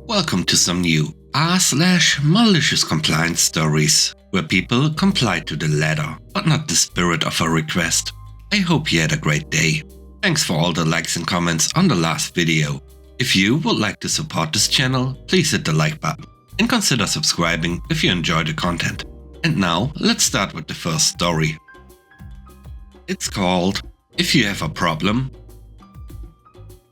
Welcome to some new r/malicious compliance stories, where people comply to the letter, but not the spirit of a request. I hope you had a great day. Thanks for all the likes and comments on the last video. If you would like to support this channel, please hit the like button and consider subscribing if you enjoy the content. And now, let's start with the first story. It's called If You Have a Problem.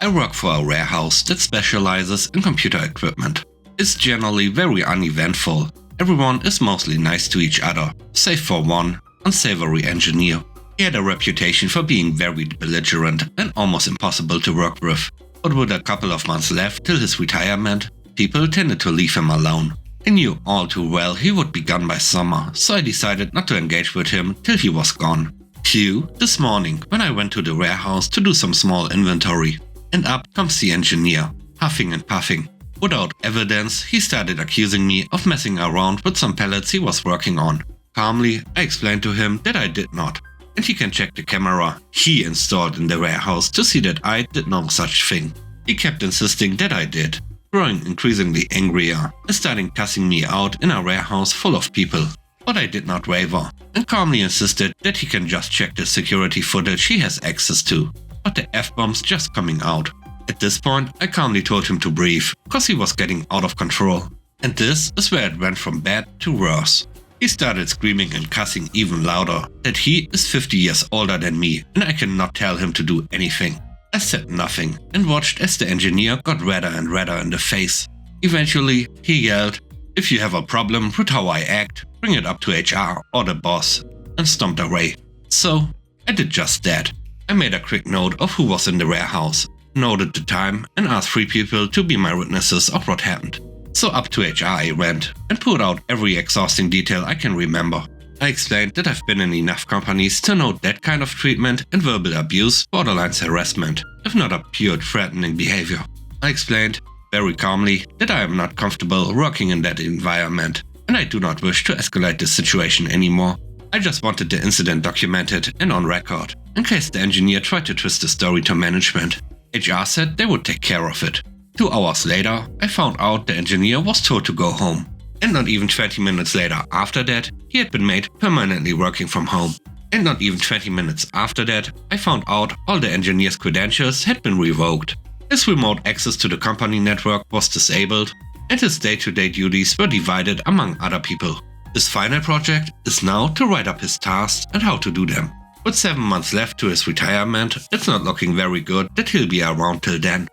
I work for a warehouse that specializes in computer equipment. It's generally very uneventful. Everyone is mostly nice to each other, save for one unsavory engineer. He had a reputation for being very belligerent and almost impossible to work with. But with a couple of months left till his retirement, people tended to leave him alone. I knew all too well he would be gone by summer, so I decided not to engage with him till he was gone. Cue this morning when I went to the warehouse to do some small inventory. And up comes the engineer, huffing and puffing. Without evidence, he started accusing me of messing around with some pallets he was working on. Calmly, I explained to him that I did not, and he can check the camera he installed in the warehouse to see that I did no such thing. He kept insisting that I did, growing increasingly angrier and starting cussing me out in a warehouse full of people. But I did not waver, and calmly insisted that he can just check the security footage he has access to. But the F-bombs just coming out. At this point, I calmly told him to breathe, cause he was getting out of control. And this is where it went from bad to worse. He started screaming and cussing even louder that he is 50 years older than me and I cannot tell him to do anything. I said nothing and watched as the engineer got redder and redder in the face. Eventually, he yelled, "If you have a problem with how I act, bring it up to HR or the boss," and stomped away. So, I did just that. I made a quick note of who was in the warehouse, noted the time, and asked 3 people to be my witnesses of what happened. So up to HR I went and pulled out every exhausting detail I can remember. I explained that I've been in enough companies to know that kind of treatment and verbal abuse borderlines harassment, if not a pure threatening behavior. I explained, very calmly, that I am not comfortable working in that environment, and I do not wish to escalate this situation anymore. I just wanted the incident documented and on record, in case the engineer tried to twist the story to management. HR said they would take care of it. 2 hours later, I found out the engineer was told to go home. And not even 20 minutes later after that, he had been made permanently working from home. And not even 20 minutes after that, I found out all the engineer's credentials had been revoked. His remote access to the company network was disabled, and his day-to-day duties were divided among other people. His final project is now to write up his tasks and how to do them. With 7 months left to his retirement, it's not looking very good that he'll be around till then.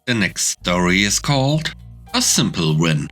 The next story is called A Simple Win.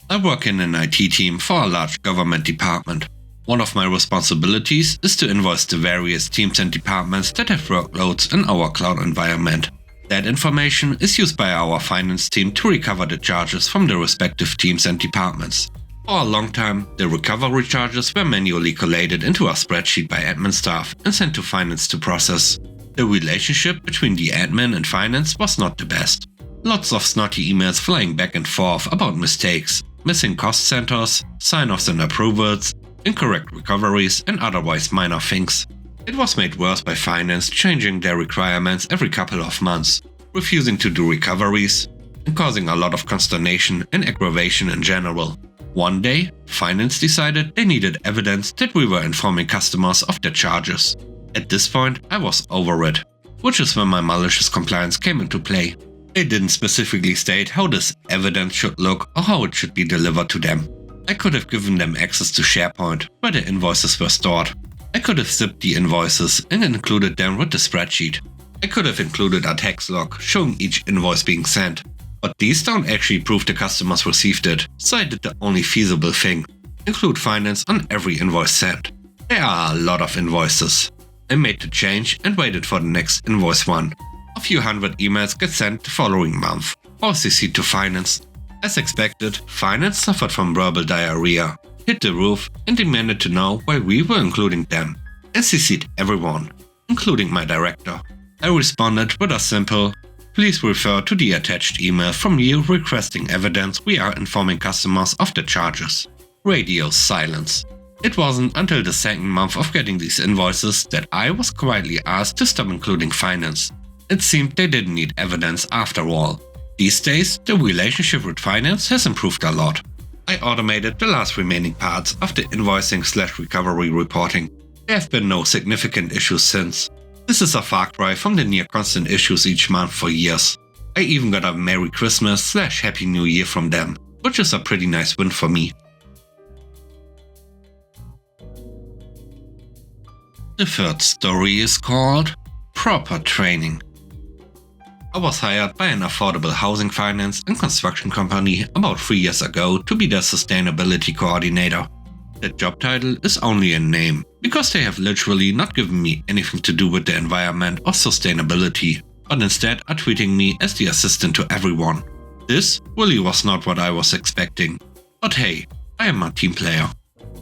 I work in an IT team for a large government department. One of my responsibilities is to invoice the various teams and departments that have workloads in our cloud environment. That information is used by our finance team to recover the charges from the respective teams and departments. For a long time, the recovery charges were manually collated into a spreadsheet by admin staff and sent to finance to process. The relationship between the admin and finance was not the best. Lots of snotty emails flying back and forth about mistakes, missing cost centers, sign-offs and approvals, incorrect recoveries and otherwise minor things. It was made worse by finance changing their requirements every couple of months, refusing to do recoveries, and causing a lot of consternation and aggravation in general. One day, finance decided they needed evidence that we were informing customers of their charges. At this point, I was over it, which is when my malicious compliance came into play. They didn't specifically state how this evidence should look or how it should be delivered to them. I could have given them access to SharePoint, where the invoices were stored. I could have zipped the invoices and included them with the spreadsheet. I could have included a text log showing each invoice being sent. But these don't actually prove the customers received it, so I did the only feasible thing. Include finance on every invoice sent. There are a lot of invoices. I made the change and waited for the next invoice one. A few hundred emails get sent the following month, all CC'd to finance. As expected, finance suffered from verbal diarrhea, hit the roof and demanded to know why we were including them, and CC'd everyone, including my director. I responded with a simple, "Please refer to the attached email from you requesting evidence we are informing customers of the charges." Radio silence. It wasn't until the second month of getting these invoices that I was quietly asked to stop including finance. It seemed they didn't need evidence after all. These days, the relationship with finance has improved a lot. I automated the last remaining parts of the invoicing/recovery reporting. There have been no significant issues since. This is a far cry from the near constant issues each month for years. I even got a Merry Christmas/Happy New Year from them, which is a pretty nice win for me. The third story is called Proper Training. I was hired by an affordable housing finance and construction company about 3 years ago to be their sustainability coordinator. That job title is only a name, because they have literally not given me anything to do with the environment or sustainability, but instead are treating me as the assistant to everyone. This really was not what I was expecting. But hey, I am a team player.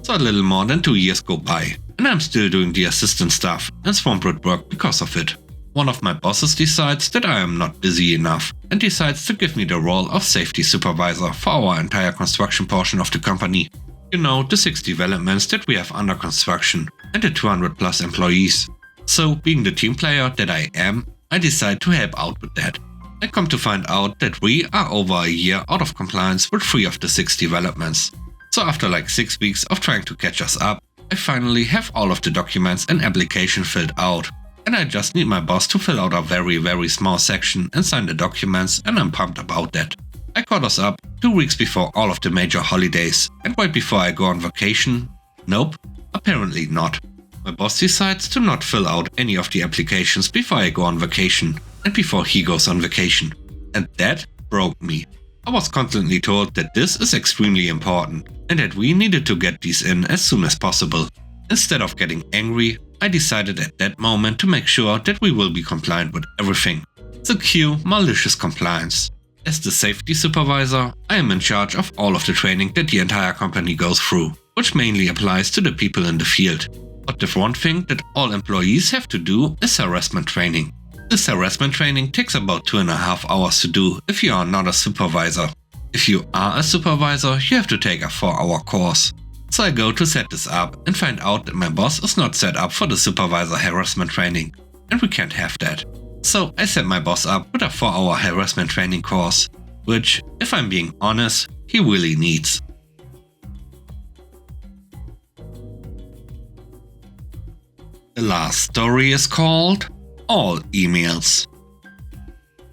So a little more than 2 years go by, and I'm still doing the assistant stuff and swamped with work because of it. One of my bosses decides that I am not busy enough and decides to give me the role of safety supervisor for our entire construction portion of the company. You know, the 6 developments that we have under construction and the 200 plus employees. So, being the team player that I am, I decide to help out with that. I come to find out that we are over a year out of compliance with 3 of the 6 developments. So after like 6 weeks of trying to catch us up, I finally have all of the documents and application filled out. And I just need my boss to fill out a very small section and sign the documents, and I'm pumped about that. I caught us up 2 weeks before all of the major holidays, and right before I go on vacation. Nope, apparently not. My boss decides to not fill out any of the applications before I go on vacation, and before he goes on vacation. And that broke me. I was constantly told that this is extremely important, and that we needed to get these in as soon as possible. Instead of getting angry, I decided at that moment to make sure that we will be compliant with everything. So cue Malicious Compliance. As the safety supervisor, I am in charge of all of the training that the entire company goes through, which mainly applies to the people in the field. But the one thing that all employees have to do is harassment training. This harassment training takes about 2.5 hours to do if you are not a supervisor. If you are a supervisor, you have to take a 4-hour course. So I go to set this up and find out that my boss is not set up for the supervisor harassment training, and we can't have that. So I set my boss up with a 4-hour harassment training course, which, if I'm being honest, he really needs. The last story is called All Emails.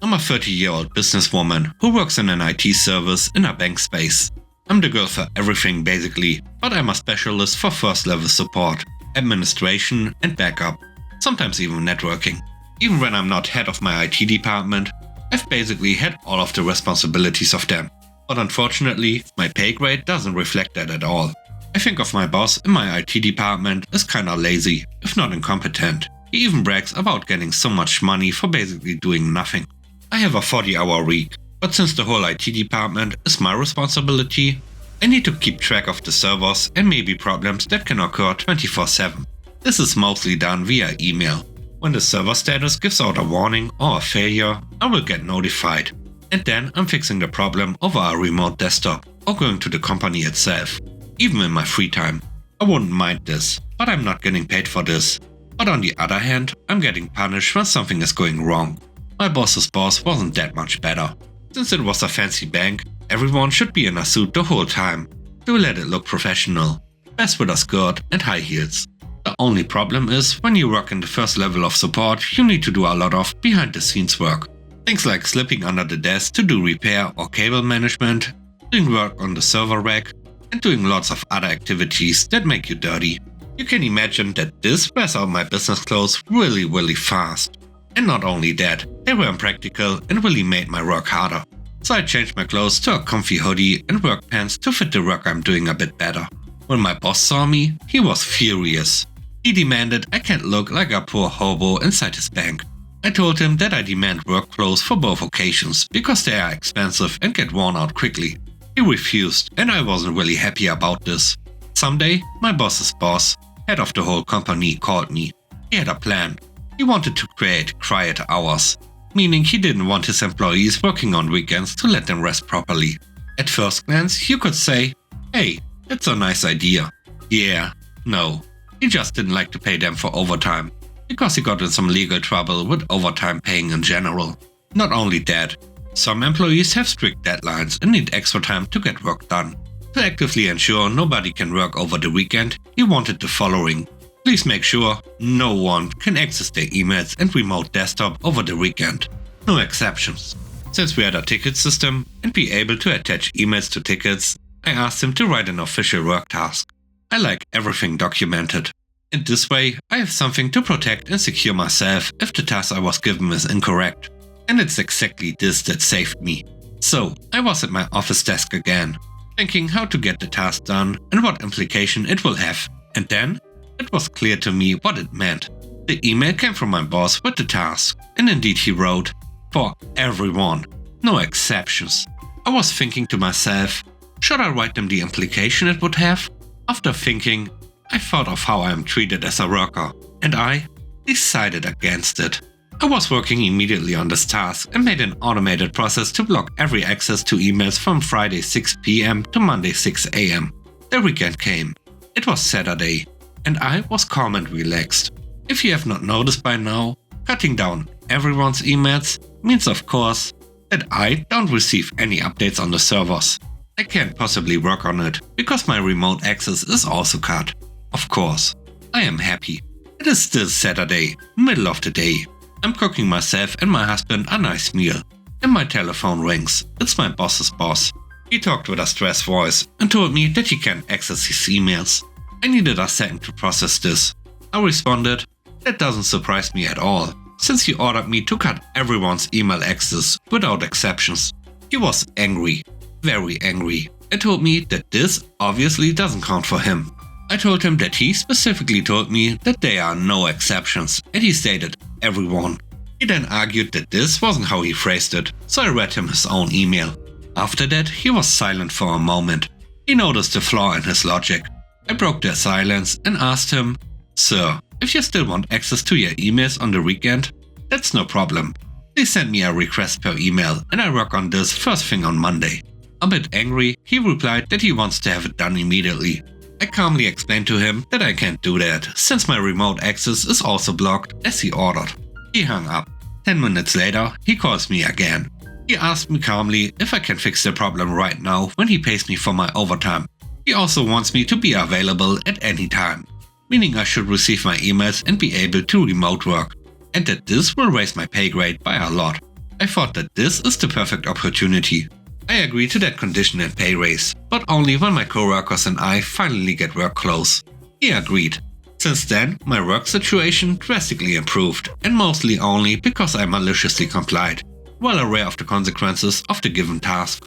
I'm a 30-year-old businesswoman who works in an IT service in a bank space. I'm the girl for everything basically, but I'm a specialist for first-level support, administration and backup, sometimes even networking. Even when I'm not head of my IT department, I've basically had all of the responsibilities of them. But unfortunately, my pay grade doesn't reflect that at all. I think of my boss in my IT department as kinda lazy, if not incompetent. He even brags about getting so much money for basically doing nothing. I have a 40-hour week, but since the whole IT department is my responsibility, I need to keep track of the servers and maybe problems that can occur 24/7. This is mostly done via email. When the server status gives out a warning or a failure, I will get notified. And then I'm fixing the problem over a remote desktop or going to the company itself. Even in my free time. I wouldn't mind this, but I'm not getting paid for this. But on the other hand, I'm getting punished when something is going wrong. My boss's boss wasn't that much better. Since it was a fancy bank, everyone should be in a suit the whole time, to let it look professional. Best with a skirt and high heels. The only problem is, when you work in the first level of support, you need to do a lot of behind the scenes work. Things like slipping under the desk to do repair or cable management, doing work on the server rack, and doing lots of other activities that make you dirty. You can imagine that this wears out my business clothes really fast. And not only that, they were impractical and really made my work harder. So I changed my clothes to a comfy hoodie and work pants to fit the work I'm doing a bit better. When my boss saw me, he was furious. He demanded I can't look like a poor hobo inside his bank. I told him that I demand work clothes for both occasions because they are expensive and get worn out quickly. He refused, and I wasn't really happy about this. Someday, my boss's boss, head of the whole company, called me. He had a plan. He wanted to create quiet hours, meaning he didn't want his employees working on weekends to let them rest properly. At first glance, you could say, hey, that's a nice idea. Yeah, no. He just didn't like to pay them for overtime. because he got in some legal trouble with overtime paying in general. Not only that, some employees have strict deadlines and need extra time to get work done. To actively ensure nobody can work over the weekend, he wanted the following. Please make sure no one can access their emails and remote desktop over the weekend. No exceptions. Since we had a ticket system and be able to attach emails to tickets, I asked him to write an official work task. I like everything documented. In this way, I have something to protect and secure myself if the task I was given is incorrect. And it's exactly this that saved me. So, I was at my office desk again, thinking how to get the task done and what implication it will have. And then, it was clear to me what it meant. The email came from my boss with the task, and indeed he wrote, "For everyone, no exceptions." I was thinking to myself, should I write them the implication it would have? After thinking, I thought of how I am treated as a worker, and I decided against it. I was working immediately on this task and made an automated process to block every access to emails from Friday 6 PM to Monday 6 AM. The weekend came. It was Saturday, and I was calm and relaxed. If you have not noticed by now, cutting down everyone's emails means of course that I don't receive any updates on the servers. I can't possibly work on it because my remote access is also cut. Of course, I am happy. It is still Saturday, middle of the day. I'm cooking myself and my husband a nice meal. And my telephone rings. It's my boss's boss. He talked with a stressed voice and told me that he can't access his emails. I needed a second to process this. I responded, that doesn't surprise me at all, since he ordered me to cut everyone's email access without exceptions. He was angry, very angry, and told me that this obviously doesn't count for him. I told him that he specifically told me that there are no exceptions, and he stated everyone. He then argued that this wasn't how he phrased it, so I read him his own email. After that, he was silent for a moment. He noticed the flaw in his logic. I broke their silence and asked him, "Sir, if you still want access to your emails on the weekend, that's no problem. Please send me a request per email and I work on this first thing on Monday." A bit angry, he replied that he wants to have it done immediately. I calmly explained to him that I can't do that, since my remote access is also blocked as he ordered. He hung up. 10 minutes later, he calls me again. He asked me calmly if I can fix the problem right now when he pays me for my overtime. He also wants me to be available at any time, meaning I should receive my emails and be able to remote work, and that this will raise my pay grade by a lot. I thought that this is the perfect opportunity. I agreed to that condition and pay raise, but only when my coworkers and I finally get work close. He agreed. Since then, my work situation drastically improved, and mostly only because I maliciously complied, well aware of the consequences of the given task.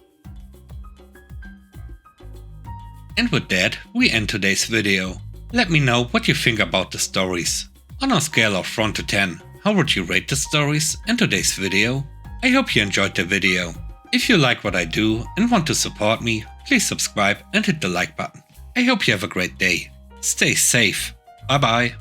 And with that, we end today's video. Let me know what you think about the stories. On a scale of 1 to 10, how would you rate the stories and today's video? I hope you enjoyed the video. If you like what I do and want to support me, please subscribe and hit the like button. I hope you have a great day. Stay safe. Bye bye.